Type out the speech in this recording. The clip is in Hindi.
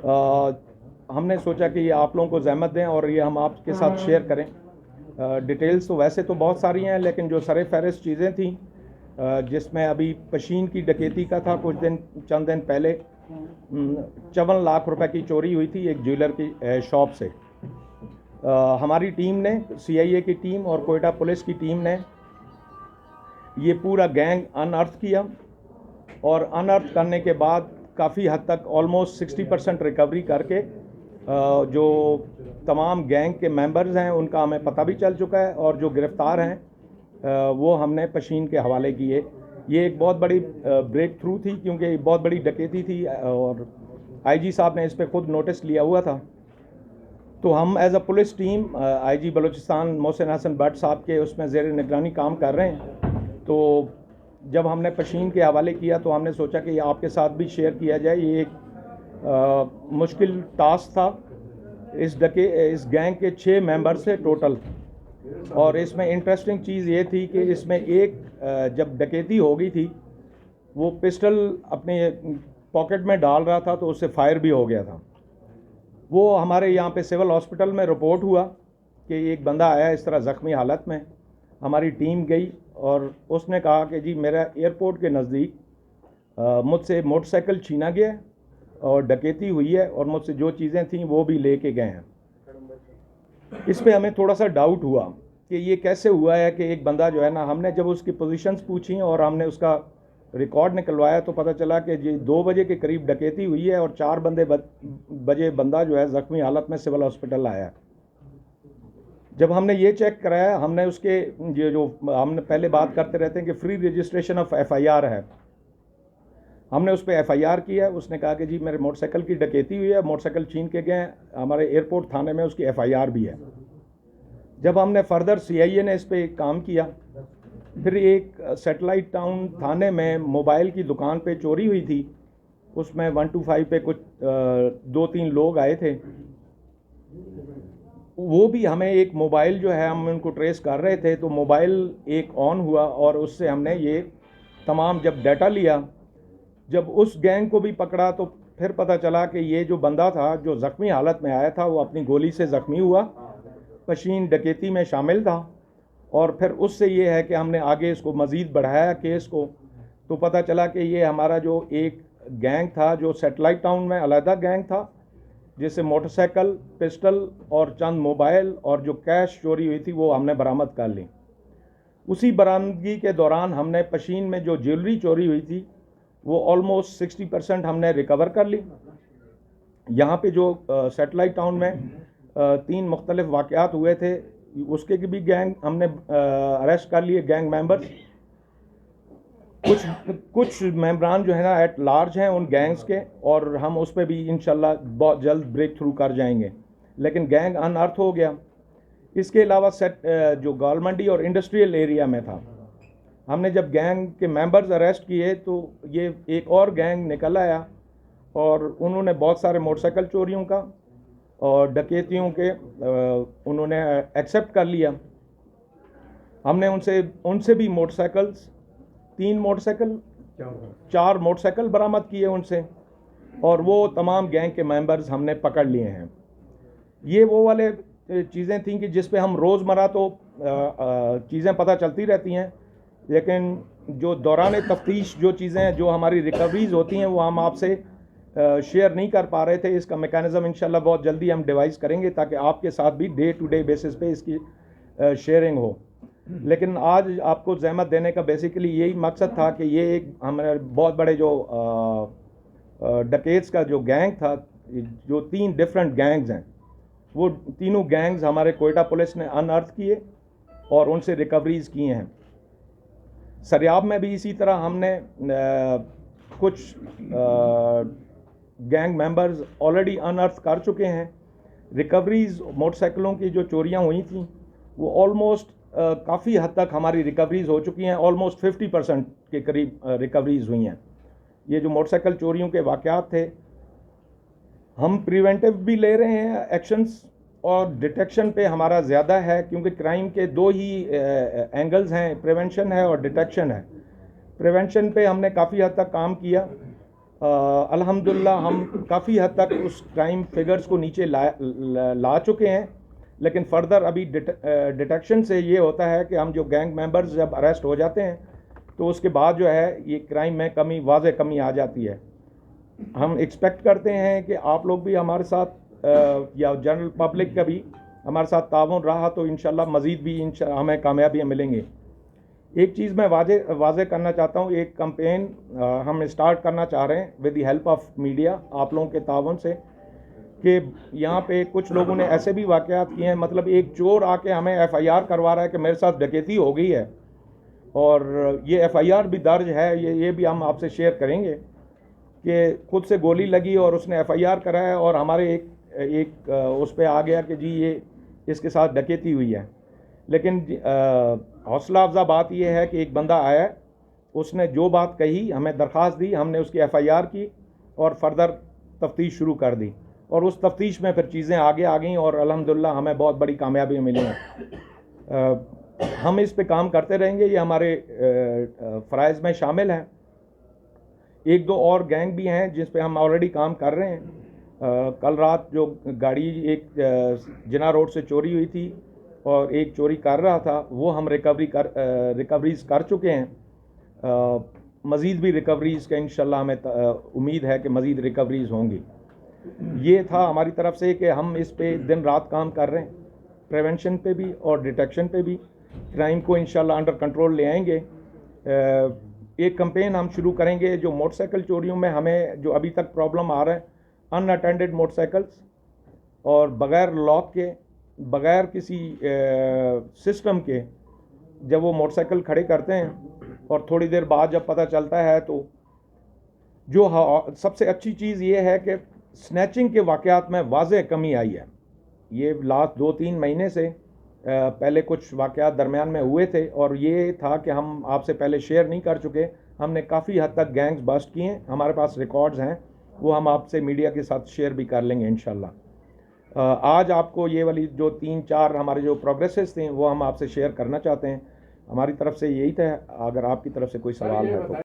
हमने सोचा कि ये आप लोगों को ज़हमत दें और ये हम आपके साथ शेयर करें। डिटेल्स तो वैसे तो बहुत सारी हैं, लेकिन जो सर फहरिस्त चीज़ें थी, जिसमें अभी पशीन की डकैती का था, चंद दिन पहले 54 लाख रुपए की चोरी हुई थी एक ज्वेलर की शॉप से। हमारी टीम ने, CIA की टीम और कोयटा पुलिस की टीम ने ये पूरा गैंग अनअर्थ किया और अनअर्थ करने के बाद काफ़ी हद तक ऑलमोस्ट 60% रिकवरी करके जो तमाम गैंग के मेंबर्स हैं उनका हमें पता भी चल चुका है और जो गिरफ़्तार हैं वो हमने पशीन के हवाले किए। ये एक बहुत बड़ी ब्रेक थ्रू थी, क्योंकि बहुत बड़ी डकैती थी और IG साहब ने इस पर खुद नोटिस लिया हुआ था। तो हम as a police team IG Balochistan Mohsin Hassan Bhatt साहब के उसमें ज़ेर निगरानी काम कर रहे हैं। तो जब हमने पशीन के हवाले किया तो हमने सोचा कि ये आपके साथ भी शेयर किया जाए। ये एक मुश्किल टास्क था। इस गैंग के 6 मेंबर्स थे टोटल, और इसमें इंटरेस्टिंग चीज़ ये थी कि इसमें एक जब डकैती हो गई थी, वो पिस्टल अपने पॉकेट में डाल रहा था तो उससे फायर भी हो गया था। वो हमारे यहाँ पे सिविल हॉस्पिटल में रिपोर्ट हुआ कि एक बंदा आया इस तरह ज़ख्मी हालत में। हमारी टीम गई और उसने कहा कि जी मेरा एयरपोर्ट के नज़दीक मुझसे मोटरसाइकिल छीना गया और डकैती हुई है और मुझसे जो चीज़ें थीं वो भी लेके गए हैं। इस पे हमें थोड़ा सा डाउट हुआ कि ये कैसे हुआ है कि एक बंदा जो है ना, हमने जब उसकी पोजीशंस पूछी और हमने उसका रिकॉर्ड निकलवाया तो पता चला कि जी 2 बजे के करीब डकैती हुई है और 4 बजे बंदा जो है ज़ख्मी हालत में सिविल हॉस्पिटल आया। जब हमने ये चेक कराया, हमने उसके ये जो हमने पहले बात करते रहते हैं कि फ्री रजिस्ट्रेशन ऑफ FIR है, हमने उस पर FIR किया है। उसने कहा कि जी मेरे मोटरसाइकिल की डकैती हुई है, मोटरसाइकिल छीन के गए, हमारे एयरपोर्ट थाने में उसकी FIR भी है। जब हमने फर्दर CIA ने इस पर काम किया, फिर एक सेटेलाइट टाउन थाने में मोबाइल की दुकान पे चोरी हुई थी। उसमें 125 पे कुछ 2-3 लोग आए थे। वो भी हमें एक मोबाइल जो है हम उनको ट्रेस कर रहे थे, तो मोबाइल एक ऑन हुआ और उससे हमने ये तमाम जब डाटा लिया, जब उस गैंग को भी पकड़ा तो फिर पता चला कि ये जो बंदा था जो ज़ख्मी हालत में आया था वो अपनी गोली से ज़ख्मी हुआ, पशीन डकैती में शामिल था। और फिर उससे ये है कि हमने आगे इसको मज़ीद बढ़ाया केस को, तो पता चला कि ये हमारा जो एक गैंग था जो सेटेलाइट टाउन में अलहदा गैंग था, जिससे मोटरसाइकिल, पिस्टल और चंद मोबाइल और जो कैश चोरी हुई थी वो हमने बरामद कर ली। उसी बरामदगी के दौरान हमने पशीन में जो ज्वेलरी चोरी हुई थी वो ऑलमोस्ट 60% हमने रिकवर कर ली। यहाँ पे जो सेटेलाइट टाउन में 3 मुख्तलिफ वाक़यात हुए थे, उसके भी गैंग हमने अरेस्ट कर लिए, गैंग मेंबर्स। कुछ मेंबरान जो है ना एट लार्ज हैं उन गैंग्स के, और हम उस पर भी इंशाल्लाह बहुत जल्द ब्रेक थ्रू कर जाएंगे। लेकिन गैंग अनअर्थ हो गया। इसके अलावा जो गवर्नमेंटी और इंडस्ट्रियल एरिया में था, हमने जब गैंग के मेंबर्स अरेस्ट किए तो ये एक और गैंग निकल आया और उन्होंने बहुत सारे मोटरसाइकिल चोरियों का और डकैतियों के उन्होंने एक्सेप्ट कर लिया। हमने उनसे भी मोटरसाइकिल्स, 4 मोटरसाइकिल बरामद किए उनसे, और वो तमाम गैंग के मेंबर्स हमने पकड़ लिए हैं। ये वो वाले चीज़ें थीं कि जिस पे हम रोज़मर्रा तो चीज़ें पता चलती रहती हैं, लेकिन जो दौरान तफ्तीश जो चीज़ें जो हमारी रिकवरीज होती हैं वो हम आपसे शेयर नहीं कर पा रहे थे। इसका मेकैनिज़्म इंशाल्लाह बहुत जल्दी हम डिवाइस करेंगे ताकि आपके साथ भी डे टू डे बेसिस पे इसकी शेयरिंग हो। लेकिन आज आपको ज़हमत देने का बेसिकली यही मकसद था कि ये एक हमारे बहुत बड़े जो डकेट्स का जो गैंग था, जो 3 डिफरेंट गैंग्स हैं, वो तीनों गैंग्स हमारे कोयटा पुलिस ने अनअर्थ किए और उनसे रिकवरीज किए हैं। सरियाब में भी इसी तरह हमने कुछ गैंग मेंबर्स ऑलरेडी अनअर्थ कर चुके हैं। रिकवरीज मोटरसाइकिलों की जो चोरियां हुई थी वो ऑलमोस्ट काफ़ी हद तक हमारी रिकवरीज हो चुकी हैं, ऑलमोस्ट 50% के करीब रिकवरीज हुई हैं। ये जो मोटरसाइकिल चोरियों के वाक़यात थे, हम प्रिवेंटिव भी ले रहे हैं एक्शंस और डिटेक्शन पे हमारा ज़्यादा है, क्योंकि क्राइम के 2 ही एंगल्स हैं, प्रिवेंशन है और डिटेक्शन है। प्रिवेंशन पे हमने काफ़ी हद तक काम किया। अल्हम्दुलिल्लाह हम काफ़ी हद तक उस क्राइम फिगर्स को नीचे ला चुके हैं, लेकिन फर्दर अभी डिटेक्शन से ये होता है कि हम जो गैंग मेंबर्स जब अरेस्ट हो जाते हैं तो उसके बाद जो है ये क्राइम में कमी, वाज़े कमी आ जाती है। हम एक्सपेक्ट करते हैं कि आप लोग भी हमारे साथ या जनरल पब्लिक का भी हमारे साथ ताउन रहा तो इंशाल्लाह मज़ीद भी हमें कामयाबियाँ मिलेंगी। एक चीज़ मैं वाज़े करना चाहता हूँ, एक कैंपेन हम स्टार्ट करना चाह रहे हैं with the help of media, आप लोगों के ताउन से, कि यहाँ पे कुछ लोगों ने ऐसे भी वाक़यात किए हैं, मतलब एक चोर आके हमें FIR करवा रहा है कि मेरे साथ डकैती हो गई है, और ये FIR भी दर्ज है, ये भी हम आपसे शेयर करेंगे कि खुद से गोली लगी और उसने FIR कराया और हमारे एक उस पर आ गया कि जी ये इसके साथ डकैती हुई है। लेकिन हौसला अफजा बात यह है कि एक बंदा आया, उसने जो बात कही, हमें दरख्वास्त दी, हमने उसकी FIR की और फर्दर तफ्तीश शुरू कर दी, और उस तफ्तीश में फिर चीज़ें आगे आ गई और अल्हम्दुलिल्लाह हमें बहुत बड़ी कामयाबी मिली है। हम इस पे काम करते रहेंगे, ये हमारे फ़राइज़ में शामिल हैं। एक दो और गैंग भी हैं जिस पे हम ऑलरेडी काम कर रहे हैं। कल रात जो गाड़ी एक जिना रोड से चोरी हुई थी और एक चोरी कर रहा था, वो हम रिकवरीज़ कर चुके हैं। मज़ीद भी रिकवरीज़ का इंशाल्लाह हमें उम्मीद है कि मज़ीद रिकवरीज़ होंगी। ये था हमारी तरफ से कि हम इस पे दिन रात काम कर रहे हैं, प्रिवेंशन पे भी और डिटेक्शन पे भी। क्राइम को इंशाल्लाह अंडर कंट्रोल ले आएंगे। एक कैंपेन हम शुरू करेंगे जो मोटरसाइकिल चोरियों में हमें जो अभी तक प्रॉब्लम आ रहा है, अनअटेंडेड मोटरसाइकिल्स और बग़ैर लॉक के, बग़ैर किसी सिस्टम के जब वो मोटरसाइकिल खड़े करते हैं और थोड़ी देर बाद जब पता चलता है, तो जो सबसे अच्छी चीज़ ये है कि स्नैचिंग के वाक़यात में वाज़े कमी आई है। ये लास्ट 2-3 महीने से पहले कुछ वाक़यात दरमियान में हुए थे और ये था कि हम आपसे पहले शेयर नहीं कर चुके। हमने काफ़ी हद तक गैंग्स बस्ट किए हैं, हमारे पास रिकॉर्ड्स हैं, वो हम आपसे मीडिया के साथ शेयर भी कर लेंगे इंशाल्लाह। आज आपको ये वाली जो 3-4 हमारे जो प्रोग्रेसेस थे वो हम आपसे शेयर करना चाहते हैं। हमारी तरफ से यही था, अगर आपकी तरफ से कोई सवाल है तो।